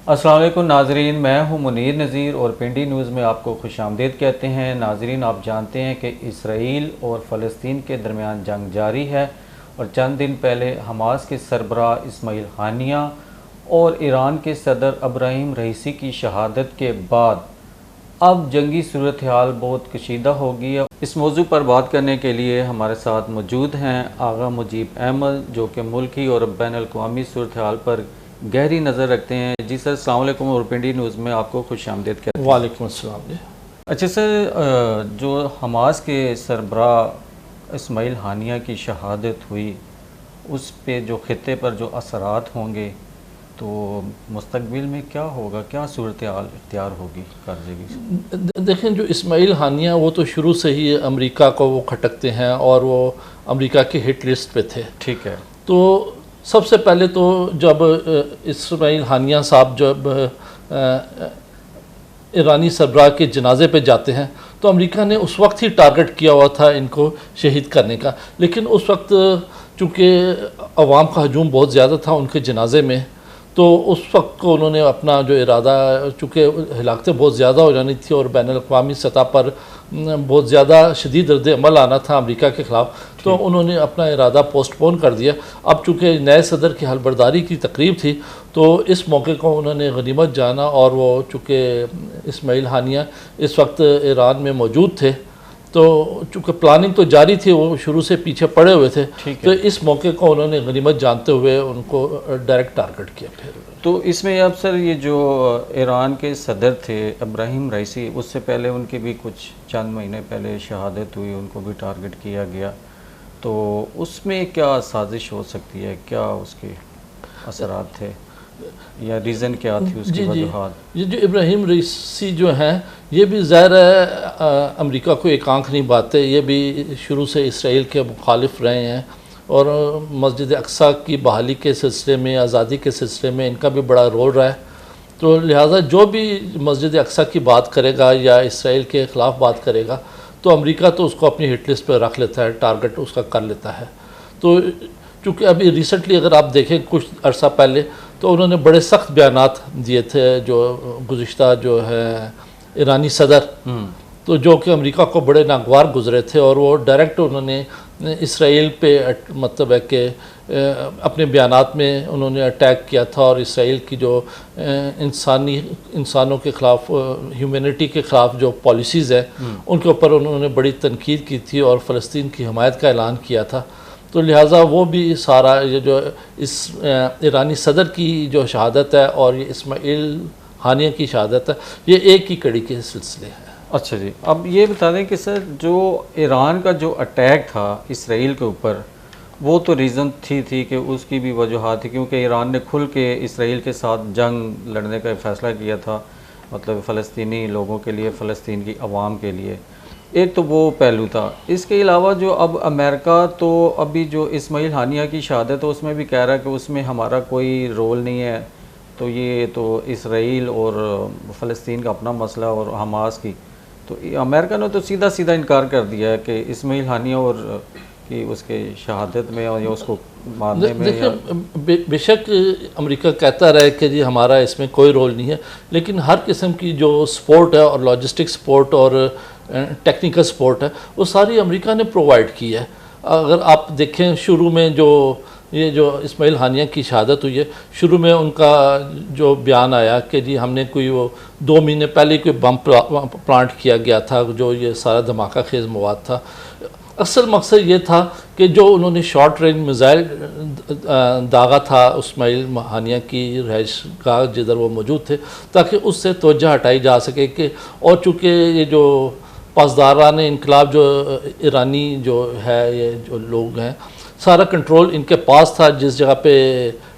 अस्सलाम वालेकुम नाजरीन, मैं हूं मुनीर नज़ीर और पिंडी न्यूज़ में आपको खुशामदीद कहते हैं। नाजरीन, आप जानते हैं कि इसराइल और फ़लस्तीन के दरमियान जंग जारी है और चंद दिन पहले हमास के सरबराह इस्माइल हानिया और ईरान के सदर इब्राहिम रईसी की शहादत के बाद अब जंगी सूरत हाल बहुत कशीदा हो गई है। इस मौजू पर बात करने के लिए हमारे साथ मौजूद हैं आगा मुजीब अहमद, जो कि मुल्की और बैन अल-अक़वामी सूरत हाल पर गहरी नज़र रखते हैं। जी सर, अस्सलाम वालेकुम और पिंडी न्यूज़ में आपको खुशामदीद कहते हैं। वालेकुम अस्सलाम जी। अच्छा सर, जो हमास के सरबराह इस्माइल हानिया की शहादत हुई, उस पे जो ख़ित्ते पर जो असरात होंगे, तो मुस्तकबिल में क्या होगा, क्या सूरत हाल इख्तियार होगी कारज़गी? देखें, जो इस्माइल हानिया वो तो शुरू से ही अमेरिका को वो खटकते हैं और वो अमेरिका की हिट लिस्ट पे थे। ठीक है। तो सबसे पहले तो जब इस्माइल हानिया साहब जब ईरानी सरबराह के जनाजे पे जाते हैं तो अमेरिका ने उस वक्त ही टारगेट किया हुआ था इनको शहीद करने का, लेकिन उस वक्त चूँकि अवाम का हजूम बहुत ज़्यादा था उनके जनाजे में, तो उस वक्त को उन्होंने अपना जो इरादा, चूँकि हिलाकतें बहुत ज़्यादा हो जानी थी और बैन अल-अक़वामी सतह पर बहुत ज़्यादा शदीद रद्द अमल आना था अमेरिका के ख़िलाफ़, तो उन्होंने अपना इरादा पोस्टपोन कर दिया। अब चूँकि नए सदर की हलबर्दारी की तकरीब थी तो इस मौके को उन्होंने गनीमत जाना और वो चूँकि इस्माइल हानिया इस वक्त ईरान में मौजूद थे, तो चूँकि प्लानिंग तो जारी थी, वो शुरू से पीछे पड़े हुए थे, तो इस मौके को उन्होंने गनीमत जानते हुए उनको डायरेक्ट टारगेट किया। फिर तो इसमें अब सर, ये जो ईरान के सदर थे इब्राहिम रईसी, उससे पहले उनकी भी कुछ चंद महीने पहले शहादत हुई, उनको भी टारगेट किया गया, तो उसमें क्या साजिश हो सकती है, क्या उसके असरात थे या रीज़न क्या थी उसकी वजूहात? ये जो इब्राहिम रईसी जो हैं, ये भी ज़ाहिर है अमेरिका को एक आंख नहीं बाते, ये भी शुरू से इसराइल के मुखालिफ रहे हैं और मस्जिद अक्सा की बहाली के सिलसिले में, आज़ादी के सिलसिले में इनका भी बड़ा रोल रहा है। तो लिहाजा जो भी मस्जिद अक्सा की बात करेगा या इसराइल के ख़िलाफ़ बात करेगा तो अमेरिका तो उसको अपनी हिट लिस्ट पर रख लेता है, टारगेट उसका कर लेता है। तो चूँकि अभी रिसेंटली अगर आप देखें कुछ अर्सा पहले, तो उन्होंने बड़े सख्त बयानात दिए थे जो गुज़िश्ता जो है ईरानी सदर, तो जो कि अमेरिका को बड़े नागवार गुजरे थे और वो डायरेक्ट उन्होंने इसराइल पे मतलब है कि अपने बयानात में उन्होंने अटैक किया था और इसराइल की जो इंसानों के ख़िलाफ़, ह्यूमैनिटी के ख़िलाफ़ जो पॉलिसीज़ है उनके ऊपर उन्होंने बड़ी तनकीद की थी और फ़लस्तीन की हमायत का ऐलान किया था। तो लिहाजा वो भी सारा ये जो इस ईरानी सदर की जो शहादत है और ये इस्माइल हानिया की शहादत है, ये एक ही कड़ी के सिलसिले हैं। अच्छा जी, अब ये बता दें कि सर, जो ईरान का जो अटैक था इसराइल के ऊपर, वो तो रीज़न थी कि उसकी भी वजूहात थी, क्योंकि ईरान ने खुल के इसराइल के साथ जंग लड़ने का फ़ैसला किया था, मतलब फ़लस्तीनी लोगों के लिए, फ़लस्तीन की आवाम के लिए। एक तो वो पहलू था। इसके अलावा जो अब अमेरिका तो अभी जो इस्माइल हानिया की शहादत है उसमें भी कह रहा है कि उसमें हमारा कोई रोल नहीं है, तो ये तो इसराइल और फ़लस्तीन का अपना मसला और हमास की, तो अमेरिका ने तो सीधा सीधा इनकार कर दिया है कि इस्माइल हानिया और कि उसके शहादत में और या उसको मारने में। देखिए, बेशक अमेरिका कहता रहे कि जी हमारा इसमें कोई रोल नहीं है, लेकिन हर किस्म की जो सपोर्ट है और लॉजिस्टिक सपोर्ट और टेक्निकल सपोर्ट है वो सारी अमेरिका ने प्रोवाइड की है। अगर आप देखें, शुरू में ये जो इस्माइल हानिया की शहादत हुई है, शुरू में उनका जो बयान आया कि जी हमने कोई वो 2 महीने पहले कोई बम प्लांट किया गया था, जो ये सारा धमाका खेज मवाद था। असल मकसद ये था कि जो उन्होंने शॉर्ट रेंज मिज़ाइल दागा था इस्माइल हानिया की रहाइश गाह जिधर वो मौजूद थे, ताकि उससे तवज्जो हटाई जा सके कि, और चूँकि ये जो पासदारान इनकलाब जो ईरानी जो है, ये जो लोग हैं, सारा कंट्रोल इनके पास था। जिस जगह पे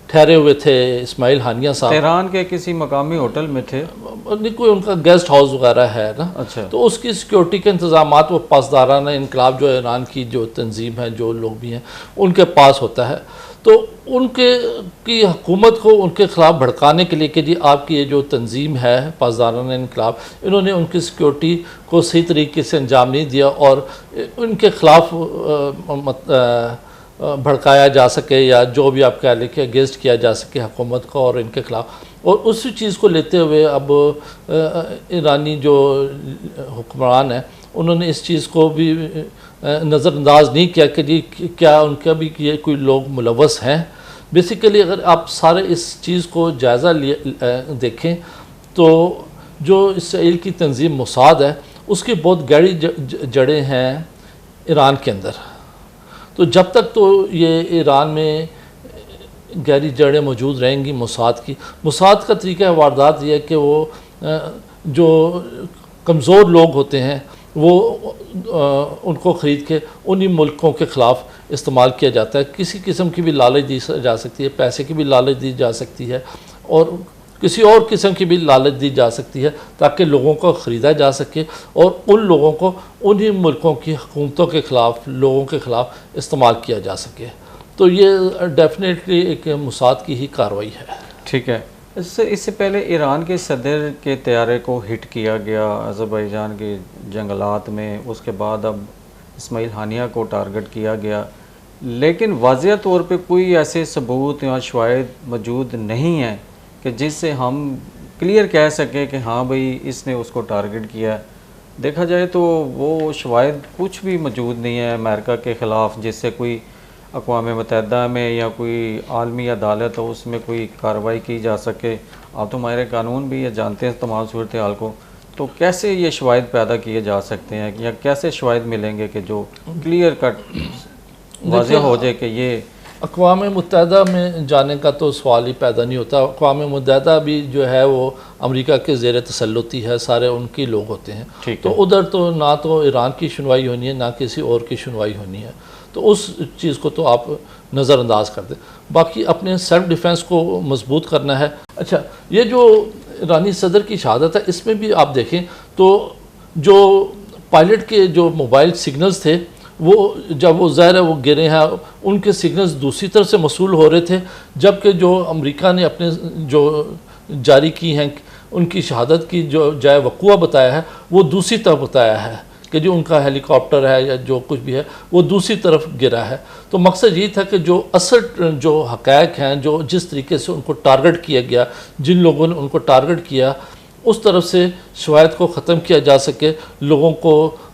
ठहरे हुए थे इस्माइल हानिया साहब, तेहरान के किसी मकामी होटल में थे, नहीं कोई उनका गेस्ट हाउस वगैरह है ना। अच्छा। तो उसकी सिक्योरिटी के इंतजाम वो पासदाराना इनकलाब जो ईरान की जो तंजीम है, जो लोग भी हैं, उनके पास होता है। तो उनके की हुकूमत को उनके ख़िलाफ़ भड़काने के लिए कि जी आपकी ये जो तंजीम है पासदाराना इनकलाब, इन्होंने उनकी सिक्योरिटी को सही तरीके से अंजाम नहीं दिया और उनके ख़िलाफ़ भड़काया जा सके या जो भी आप कह लें कि अगेंस्ट किया जा सके हुकूमत को और इनके ख़िलाफ़, और उसी चीज़ को लेते हुए अब ईरानी जो हुक्मरान है उन्होंने इस चीज़ को भी नज़रअंदाज नहीं किया कि जी क्या उनका भी ये कोई लोग मुलव्वस हैं। बेसिकली अगर आप सारे इस चीज़ को जायज़ा देखें तो जो इसराइल की तंजीम मोसाद है उसकी बहुत गहरी जड़ें हैं ईरान के अंदर। तो जब तक तो ये ईरान में गहरी जड़ें मौजूद रहेंगी मोसाद का तरीका वारदात ये है कि वो जो कमज़ोर लोग होते हैं वो उनको ख़रीद के उन्हीं मुल्कों के ख़िलाफ़ इस्तेमाल किया जाता है। किसी किस्म की भी लालच दी जा सकती है, पैसे की भी लालच दी जा सकती है और किसी और किस्म की भी लालच दी जा सकती है ताकि लोगों को ख़रीदा जा सके और उन लोगों को उन्हीं मुल्कों की हुकूमतों के ख़िलाफ़ लोगों के ख़िलाफ़ इस्तेमाल किया जा सके। तो ये डेफिनेटली एक मोसाद की ही कार्रवाई है। ठीक है। इससे पहले ईरान के सदर के तैयारे को हिट किया गया अज़रबैजान के जंगलात में, उसके बाद अब इस्माइल हानिया को टारगेट किया गया, लेकिन वाज़ेह तौर पे कोई ऐसे सबूत या शवाहिद मौजूद नहीं है कि जिससे हम क्लियर कह सकें कि हाँ भाई इसने उसको टारगेट किया। देखा जाए तो वो शवाहिद कुछ भी मौजूद नहीं है अमेरिका के ख़िलाफ़ जिससे कोई अक़वाम मुत्तहिदा में या कोई आलमी अदालत हो उसमें कोई कार्रवाई की जा सके। आप तो हमारे कानून भी ये जानते हैं तमाम सूरत हाल को, तो कैसे ये शवाहिद पैदा किए जा सकते हैं या कैसे शवाहिद मिलेंगे कि जो क्लियर कट वाज़ेह हो जाए कि ये अक़वाम मुत्तहिदा में जाने का तो सवाल ही पैदा नहीं होता। अक़वाम मुत्तहिदा भी जो है वो अमेरिका के ज़ेर तसल्लुती है, सारे उनके लोग होते हैं। तो उधर तो ना तो ईरान की सुनवाई होनी है ना किसी और की सुनवाई होनी है, तो उस चीज़ को तो आप नज़रअंदाज कर दें। बाकी अपने सेल्फ डिफेंस को मजबूत करना है। अच्छा, ये जो ईरानी सदर की शहादत है इसमें भी आप देखें तो जो पायलट के जो मोबाइल सिग्नल्स थे वो जब वो ज़ाहिर है वो गिरे हैं उनके सिग्नल्स दूसरी तरफ से मसूल हो रहे थे, जबकि जो अमेरिका ने अपने जो जारी की हैं उनकी शहादत की जो जाए वक़ुआ बताया है वो दूसरी तरफ बताया है कि जो उनका हेलीकॉप्टर है या जो कुछ भी है वो दूसरी तरफ गिरा है। तो मकसद ये था कि जो असल जो हक़ाइक़ हैं, जो जिस तरीके से उनको टारगेट किया गया, जिन लोगों ने उनको टारगेट किया, उस तरफ से शवाहिद को ख़त्म किया जा सके, लोगों को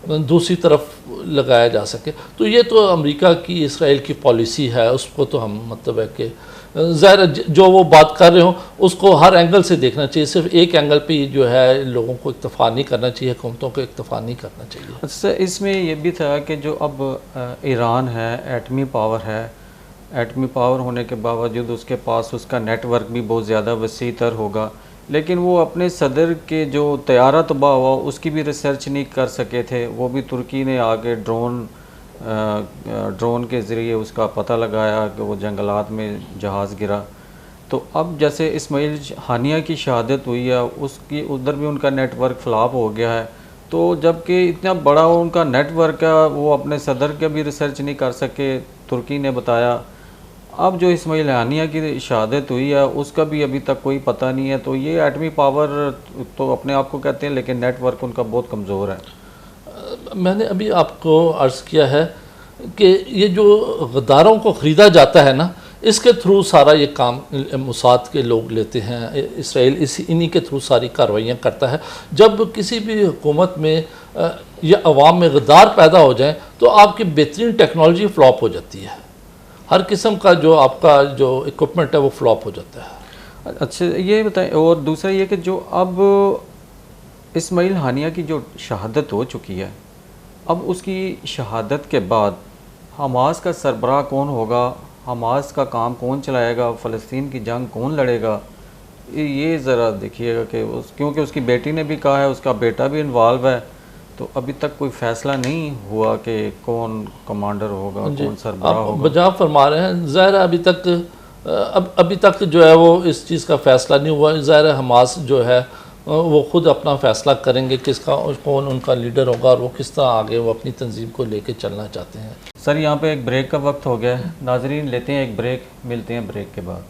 दूसरी तरफ लगाया जा सके। तो ये तो अमेरिका की इसराइल की पॉलिसी है, उसको तो हम मतलब है कि ज़ाहिर जो वो बात कर रहे हो उसको हर एंगल से देखना चाहिए, सिर्फ एक एंगल पे जो है लोगों को इक्तफ़ा नहीं करना चाहिए, हुकूमतों को इक्तफ़ा नहीं करना चाहिए। अच्छा, इसमें ये भी था कि जो अब ईरान है एटमी पावर है, एटमी पावर होने के बावजूद उसके पास उसका नेटवर्क भी बहुत ज़्यादा वसी तर होगा, लेकिन वो अपने सदर के जो तैयारा तबाह हुआ उसकी भी रिसर्च नहीं कर सके थे। वो भी तुर्की ने आगे ड्रोन के ज़रिए उसका पता लगाया कि वो जंगलात में जहाज़ गिरा। तो अब जैसे इस्माइल हानिया की शहादत हुई है उसकी उधर भी उनका नेटवर्क फ्लॉप हो गया है, तो जबकि इतना बड़ा उनका नेटवर्क है वो अपने सदर का भी रिसर्च नहीं कर सके, तुर्की ने बताया। अब जो इस्माइल हानिया की शहादत हुई है उसका भी अभी तक कोई पता नहीं है। तो ये एटमी पावर तो अपने आप को कहते हैं लेकिन नेटवर्क उनका बहुत कमज़ोर है। मैंने अभी आपको अर्ज़ किया है कि ये जो गद्दारों को ख़रीदा जाता है ना, इसके थ्रू सारा ये काम मोसाद के लोग लेते हैं। इसराइल इन्हीं के थ्रू सारी कार्रवाइयाँ करता है। जब किसी भी हुकूमत में या अवाम में गद्दार पैदा हो जाए तो आपकी बेहतरीन टेक्नोलॉजी फ्लॉप हो जाती है, हर किस्म का जो आपका जो इक्विपमेंट है वो फ्लॉप हो जाता है। अच्छा, ये बताएं, और दूसरा ये कि जो अब इस्माइल हानिया की जो शहादत हो चुकी है, अब उसकी शहादत के बाद हमास का सरबराह कौन होगा, हमास का काम कौन चलाएगा, फ़लस्तीन की जंग कौन लड़ेगा, ये ज़रा देखिएगा कि क्योंकि उसकी बेटी ने भी कहा है, उसका बेटा भी इन्वॉल्व है, तो अभी तक कोई फ़ैसला नहीं हुआ कि कौन कमांडर होगा, कौन सरबराह होगा। बजा फरमा रहे हैं, ज़ाहिर अभी तक जो है वो इस चीज़ का फ़ैसला नहीं हुआ। ज़ाहिर हमास जो है वो ख़ुद अपना फ़ैसला करेंगे किसका कौन उनका लीडर होगा और वो किस तरह आगे वो अपनी तंजीम को लेके चलना चाहते हैं। सर, यहाँ पे एक ब्रेक का वक्त हो गया है, नाजरीन लेते हैं एक ब्रेक, मिलते हैं ब्रेक के बाद।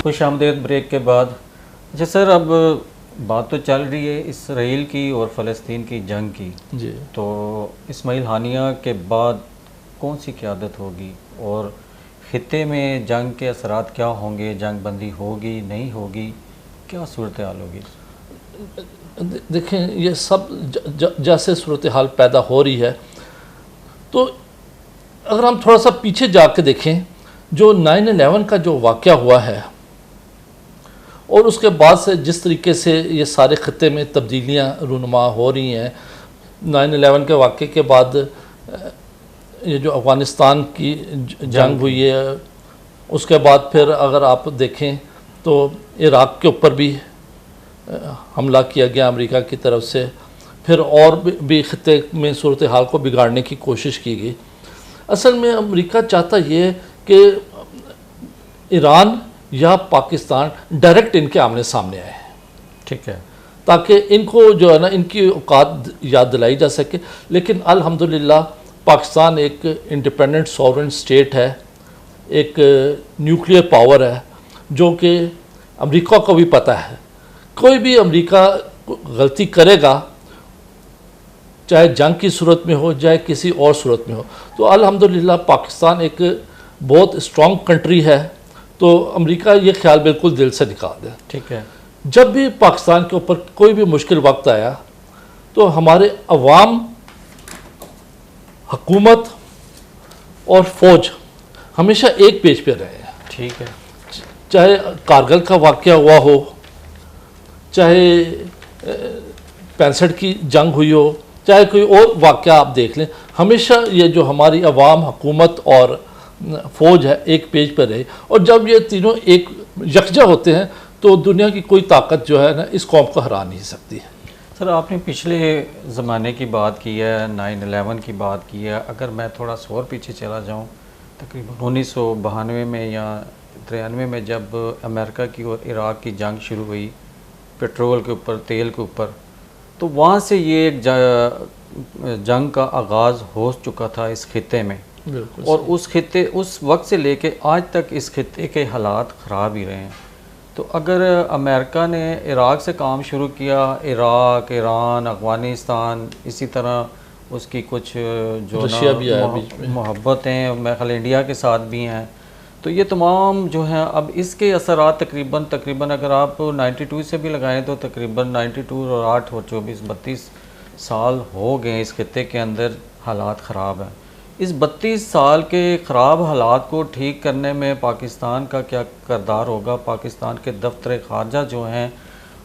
खुश आमदेद ब्रेक के बाद। अच्छा सर, अब बात तो चल रही है इसराइल की और फ़लस्तीन की जंग की, जी। तो इस्माइल हानिया के बाद कौन सी क़यादत होगी और ख़ित्ते में जंग के असरात क्या होंगे, जंग बंदी होगी नहीं होगी, क्या सूरत हाल होगी? देखें, ये सब जैसे सूरत हाल पैदा हो रही है, तो अगर हम थोड़ा सा पीछे जाके देखें, जो 9/11 का जो वाक़या हुआ है और उसके बाद से जिस तरीके से ये सारे ख़त्े में तब्दीलियाँ रूनुमा हो रही हैं, 9/11 के वाक़े के बाद ये जो अफ़गानिस्तान की जंग हुई है, उसके बाद फिर अगर आप देखें तो इराक़ के ऊपर भी हमला किया गया अमेरिका की तरफ से, फिर और भी ख़त्े में सूरत हाल को बिगाड़ने की कोशिश की गई। असल में अमेरिका चाहता ये कि ईरान या पाकिस्तान डायरेक्ट इनके आमने सामने आए, ठीक है, ताकि इनको जो है ना इनकी औकात याद दिलाई जा सके। लेकिन अल्हम्दुलिल्लाह पाकिस्तान एक इंडिपेंडेंट सॉवरेन स्टेट है, एक न्यूक्लियर पावर है, जो कि अमेरिका को भी पता है कोई भी अमेरिका गलती करेगा, चाहे जंग की सूरत में हो चाहे किसी और सूरत में हो, तो अल्हम्दुलिल्लाह पाकिस्तान एक बहुत स्ट्रॉन्ग कंट्री है, तो अमेरिका ये ख्याल बिल्कुल दिल से निकाल दे। ठीक है। जब भी पाकिस्तान के ऊपर कोई भी मुश्किल वक्त आया तो हमारे अवाम, हुकूमत और फ़ौज हमेशा एक पेज पे रहे हैं। ठीक है। चाहे कारगिल का वाक़या हुआ हो, चाहे 65 की जंग हुई हो, चाहे कोई और वाक़या आप देख लें, हमेशा ये जो हमारी अवाम, हुकूमत और फ़ौज है एक पेज पर रहे। और जब ये तीनों एक यकजा होते हैं तो दुनिया की कोई ताकत जो है ना इस कौम को हरा नहीं सकती है। सर, आपने पिछले ज़माने की बात की है, 9/11 की बात की है। अगर मैं थोड़ा सा और पीछे चला जाऊँ, तकरीबन 1992 में या 93 में जब अमेरिका की और इराक़ की जंग शुरू हुई पेट्रोल के ऊपर, तेल के ऊपर, तो वहाँ से ये एक जंग का आगाज़ हो चुका था इस खित्ते में। और उस वक्त से लेके आज तक इस खित्ते के हालात ख़राब ही रहे हैं। तो अगर अमेरिका ने इराक़ से काम शुरू किया, इराक़, ईरान, अफ़गानिस्तान, इसी तरह उसकी कुछ जो मोहब्बतें मेरे ख्याल इंडिया के साथ भी हैं, तो ये तमाम जो हैं अब इसके असरात तकरीबन अगर आप 92 से भी लगाएं तो तकरीबन 92 और 8 और 24 32 साल हो गए इस खित्ते के अंदर हालात ख़राब हैं। इस 32 साल के ख़राब हालात को ठीक करने में पाकिस्तान का क्या किरदार होगा? पाकिस्तान के दफ्तर ख़ारजा जो हैं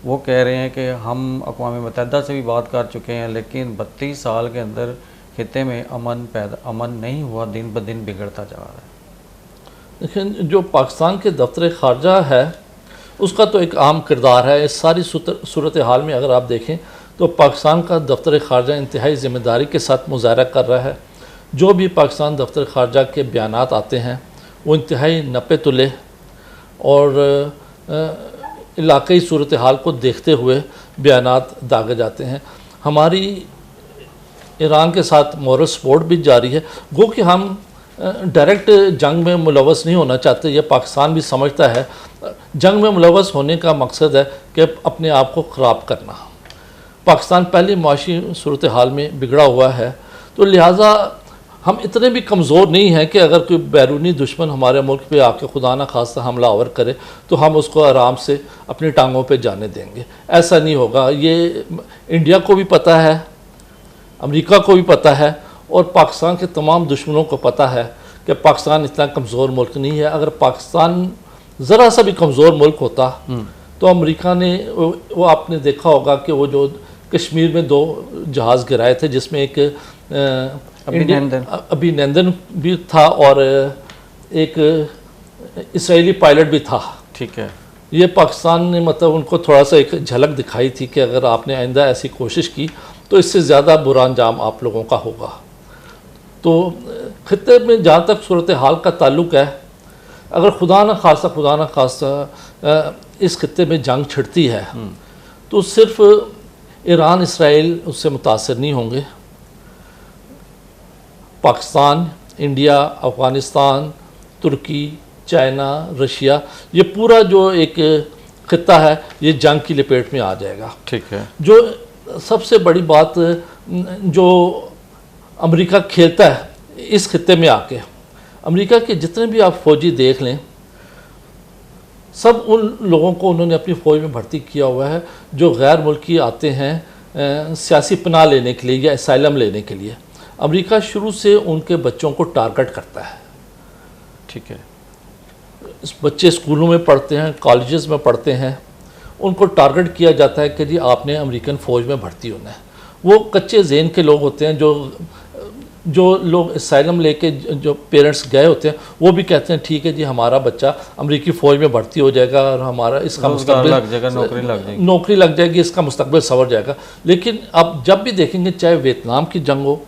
वो कह रहे हैं कि हम अक़वाम मुत्तहिदा से भी बात कर चुके हैं, लेकिन 32 साल के अंदर खित्ते में अमन नहीं हुआ, दिन ब दिन बिगड़ता जा रहा है। लेकिन जो पाकिस्तान के दफ्तर ख़ारजा है उसका तो एक आम किरदार है इस सारी सूरत हाल में। अगर आप देखें तो पाकिस्तान का दफ्तर ख़ारजा इंतहाई ज़िम्मेदारी के साथ मुज़ाहरा कर रहा है। जो भी पाकिस्तान दफ्तर ख़ारजा के बयानात आते हैं वो इंतहाई नपे तुले और इलाक़ाई सूरत हाल को देखते हुए बयानात दागे जाते हैं। हमारी ईरान के साथ मॉरल सपोर्ट भी जारी है, गो कि हम डायरेक्ट जंग में मुलवस नहीं होना चाहते। ये पाकिस्तान भी समझता है जंग में मुलवस होने का मकसद है कि अपने आप को ख़राब करना। पाकिस्तान पहली माशी सूरत हाल में बिगड़ा हुआ है, तो लिहाजा हम इतने भी कमज़ोर नहीं हैं कि अगर कोई बैरूनी दुश्मन हमारे मुल्क पे आके खुदा न खास्ता हमला आवर करे तो हम उसको आराम से अपनी टांगों पे जाने देंगे। ऐसा नहीं होगा। ये इंडिया को भी पता है, अमेरिका को भी पता है और पाकिस्तान के तमाम दुश्मनों को पता है कि पाकिस्तान इतना कमज़ोर मुल्क नहीं है। अगर पाकिस्तान ज़रा सा भी कमज़ोर मुल्क होता तो अमेरिका ने, वो आपने देखा होगा कि वो जो कश्मीर में 2 जहाज़ गिराए थे जिसमें एक अभिनंदन भी था और एक इसराइली पायलट भी था। ठीक है। ये पाकिस्तान ने मतलब उनको थोड़ा सा एक झलक दिखाई थी कि अगर आपने आइंदा ऐसी कोशिश की तो इससे ज़्यादा बुरा अंजाम आप लोगों का होगा। तो खित्ते में जहाँ तक सूरत हाल का ताल्लुक़ है, अगर खुदा न खास्ता इस खित्ते में जंग छिड़ती है तो सिर्फ ईरान, इसराइल उससे मुतासर नहीं होंगे। पाकिस्तान, इंडिया, अफ़गानिस्तान, तुर्की, चाइना, रशिया, ये पूरा जो एक खित्ता है ये जंग की लपेट में आ जाएगा। ठीक है। जो सबसे बड़ी बात जो अमेरिका खेलता है इस खित्ते में आके, अमेरिका के जितने भी आप फौजी देख लें, सब उन लोगों को उन्होंने अपनी फ़ौज में भर्ती किया हुआ है जो गैर मुल्की आते हैं सियासी पनाह लेने के लिए या असाइलम लेने के लिए। अमेरिका शुरू से उनके बच्चों को टारगेट करता है। ठीक है। बच्चे स्कूलों में पढ़ते हैं, कॉलेजेस में पढ़ते हैं, उनको टारगेट किया जाता है कि जी आपने अमेरिकन फ़ौज में भर्ती होना है। वो कच्चे ज़हन के लोग होते हैं, जो लोग असाइलम लेके जो पेरेंट्स गए होते हैं वो भी कहते हैं ठीक है जी हमारा बच्चा अमेरिकी फ़ौज में भर्ती हो जाएगा और हमारा इसका मुस्तकबिल लग जाएगा, नौकरी लग जाएगी, इसका मुस्तकबिल संवर जाएगा। लेकिन आप जब भी देखेंगे, चाहे वियतनाम की जंग हो,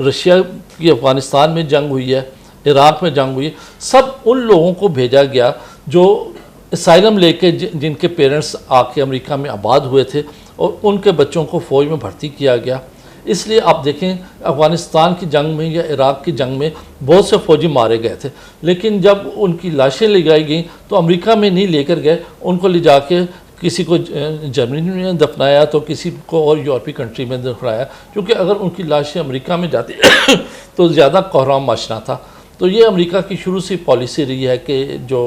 रशिया की अफ़गानिस्तान में जंग हुई है, इराक़ में जंग हुई है, सब उन लोगों को भेजा गया जो असाइलम लेके जिनके पेरेंट्स आके अमेरिका में आबाद हुए थे और उनके बच्चों को फ़ौज में भर्ती किया गया। इसलिए आप देखें अफ़गानिस्तान की जंग में या इराक़ की जंग में बहुत से फ़ौजी मारे गए थे, लेकिन जब उनकी लाशें ले जाई गई तो अमेरिका में नहीं लेकर गए, उनको ले जाके किसी को जर्मनी में दफनाया तो किसी को और यूरोपीय कंट्री में दफनाया, क्योंकि अगर उनकी लाशें अमेरिका में जाती तो ज़्यादा कोहराम मचना था। तो ये अमेरिका की शुरू से पॉलिसी रही है कि जो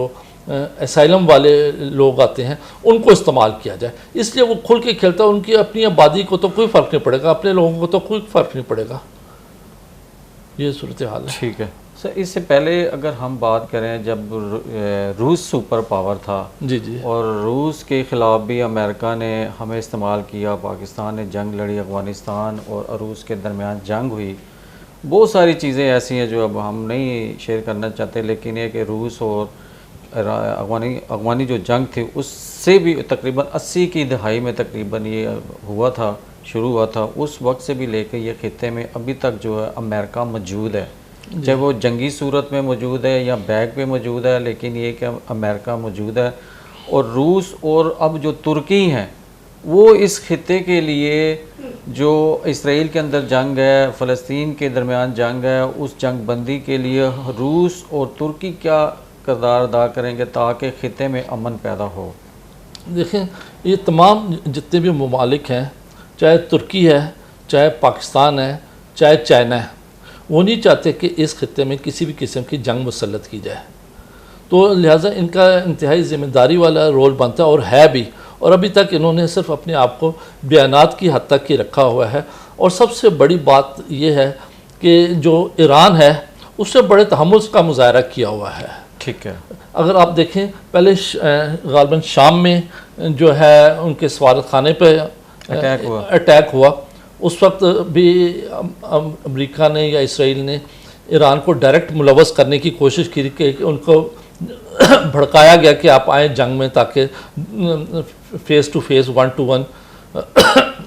असाइलम वाले लोग आते हैं उनको इस्तेमाल किया जाए, इसलिए वो खुल के खेलता है। उनकी अपनी आबादी को तो कोई फ़र्क नहीं पड़ेगा, अपने लोगों को तो कोई फ़र्क नहीं पड़ेगा। ये सूरत हाल है। ठीक है सर। इससे पहले अगर हम बात करें, जब रूस सुपर पावर था जी जी, और रूस के ख़िलाफ़ भी अमेरिका ने हमें इस्तेमाल किया, पाकिस्तान ने जंग लड़ी, अफ़गानिस्तान और रूस के दरमियान जंग हुई, बहुत सारी चीज़ें ऐसी हैं जो अब हम नहीं शेयर करना चाहते, लेकिन ये कि रूस और अफ़गानी जो जंग थी उससे भी तकरीबन 80 की दहाई में तकरीबन ये हुआ था, शुरू हुआ था। उस वक्त से भी लेकर ये खित्ते में अभी तक जो है अमेरिका मौजूद है, चाहे वो जंगी सूरत में मौजूद है या बैग पे मौजूद है, लेकिन ये कि अमेरिका मौजूद है। और रूस और अब जो तुर्की हैं वो इस खित्ते के लिए, जो इसराइल के अंदर जंग है, फ़लस्तीन के दरमियान जंग है, उस जंग बंदी के लिए रूस और तुर्की क्या किरदार अदा करेंगे ताकि खित्ते में अमन पैदा हो? देखें, ये तमाम जितने भी ममालिक हैं, चाहे तुर्की है, चाहे पाकिस्तान है, चाहे चाइना है, वो नहीं चाहते कि इस खित्ते में किसी भी किस्म की जंग मुसल्लत की जाए। तो लिहाजा इनका इंतहाई ज़िम्मेदारी वाला रोल बनता है और है भी। और अभी तक इन्होंने सिर्फ अपने आप को बयानात की हद तक ही रखा हुआ है। और सबसे बड़ी बात यह है कि जो ईरान है उससे बड़े तहम्मुल का मुजाहरा किया हुआ है। ठीक है। अगर आप देखें, पहले गालबन शाम में जो है उनके सफारत खाने पे अटैक हुआ, उस वक्त भी अमेरिका ने या इसराइल ने ईरान को डायरेक्ट मुलव्वस करने की कोशिश की कि उनको भड़काया गया कि आप आए जंग में ताकि फेस टू फेस, 1 to 1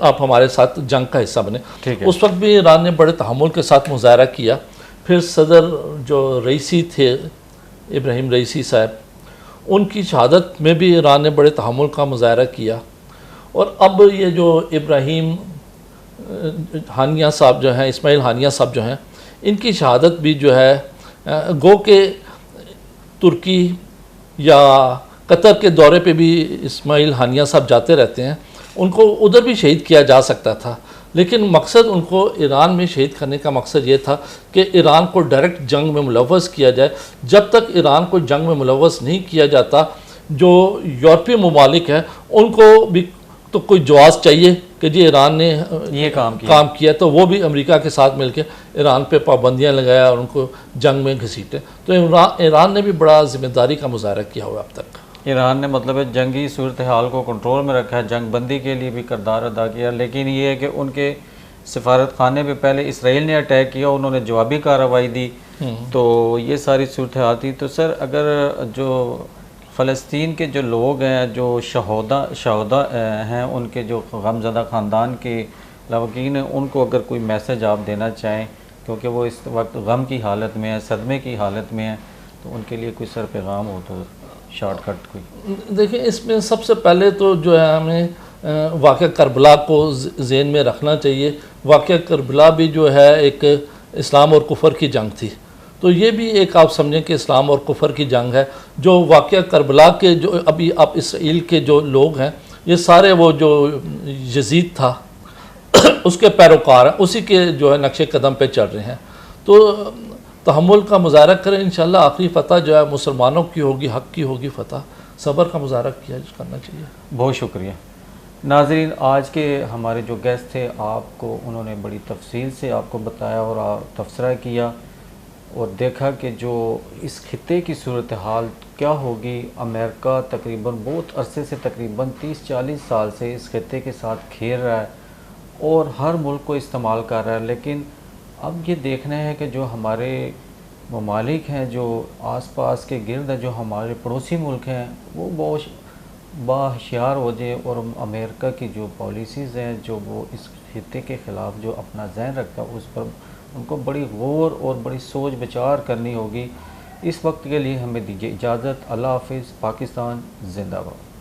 आप हमारे साथ जंग का हिस्सा बने। उस वक्त भी ईरान ने बड़े तहम्मुल के साथ मुजाहरा किया। फिर सदर जो रईसी थे, इब्राहिम रईसी साहब, उनकी शहादत में भी ईरान ने बड़े तहम्मुल का मुजाहरा किया। और अब ये जो इब्राहिम हानिया साहब जो हैं, इस्माइल हानिया साहब जो हैं, इनकी शहादत भी जो है गो के तुर्की या कतर के दौरे पे भी इस्माइल हानिया साहब जाते रहते हैं, उनको उधर भी शहीद किया जा सकता था, लेकिन मकसद उनको ईरान में शहीद करने का मकसद ये था कि ईरान को डायरेक्ट जंग में मुलव्वस किया जाए। जब तक ईरान को जंग में मुलव्वस नहीं किया जाता, जो यूरोपीय ममालिक हैं उनको भी तो कोई जवाब चाहिए कि जी ईरान ने ये काम किया, तो वो भी अमेरिका के साथ मिलकर ईरान पे पाबंदियां लगाया और उनको जंग में घसीटे। तो ईरान ने भी बड़ा जिम्मेदारी का मुजाहरा किया हुआ अब तक। ईरान ने मतलब जंगी सूरत हाल को कंट्रोल में रखा है, जंग बंदी के लिए भी किरदार अदा किया। लेकिन ये है कि उनके सफारत खाने पे पहले इसराइल ने अटैक किया, उन्होंने जवाबी कार्रवाई दी, तो ये सारी सूरत हाल थी। तो सर, अगर जो फ़लस्तीन के जो लोग हैं, जो शहदा हैं, उनके जो गमज़दा ख़ानदान के लवाकीन हैं, उनको अगर कोई मैसेज आप देना चाहें, क्योंकि वो इस वक्त गम की हालत में है, सदमे की हालत में है, तो उनके लिए कोई सर पैगाम हो तो शॉर्टकट कोई? देखिए, इसमें सबसे पहले तो जो है हमें वाक़या करबला को ज़हन में रखना चाहिए। वाक़या करबला भी जो है एक इस्लाम और कुफर की जंग थी। तो ये भी एक आप समझें कि इस्लाम और कुफर की जंग है। जो वाक़या करबला के जो अभी आप इसराइल के जो लोग हैं, ये सारे वो जो यजीद था उसके पैरोकार हैं, उसी के जो है नक्शे कदम पे चल रहे हैं। तो तहम्मुल का मुजाहरा करें, इंशाल्लाह आखिरी फ़तह जो है मुसलमानों की होगी, हक़ की होगी फ़तह। सब्र का मुजाहरा किया करना चाहिए। बहुत शुक्रिया। नाज़रीन, आज के हमारे जो गेस्ट थे, आपको उन्होंने बड़ी तफसील से आपको बताया और तबसरा किया और देखा कि जो इस खित्ते की सूरत हाल क्या होगी। अमेरिका तकरीबन बहुत अरसे से, तकरीबन 30-40 साल से इस खित्ते के साथ खेल रहा है और हर मुल्क को इस्तेमाल कर रहा है। लेकिन अब ये देखना है कि जो हमारे ममालिक हैं, जो आसपास के गिर्द जो हमारे पड़ोसी मुल्क हैं, वो बहुत बाहोशियार हो जाए और अमेरिका की जो पॉलिसीज़ हैं, जो वो इस खित्ते के ख़िलाफ़ जो अपना ज़हन रखता है, उस पर उनको बड़ी गौर और बड़ी सोच विचार करनी होगी। इस वक्त के लिए हमें दीजिए इजाज़त। अल्लाह हाफ़िज़। पाकिस्तान ज़िंदाबाद।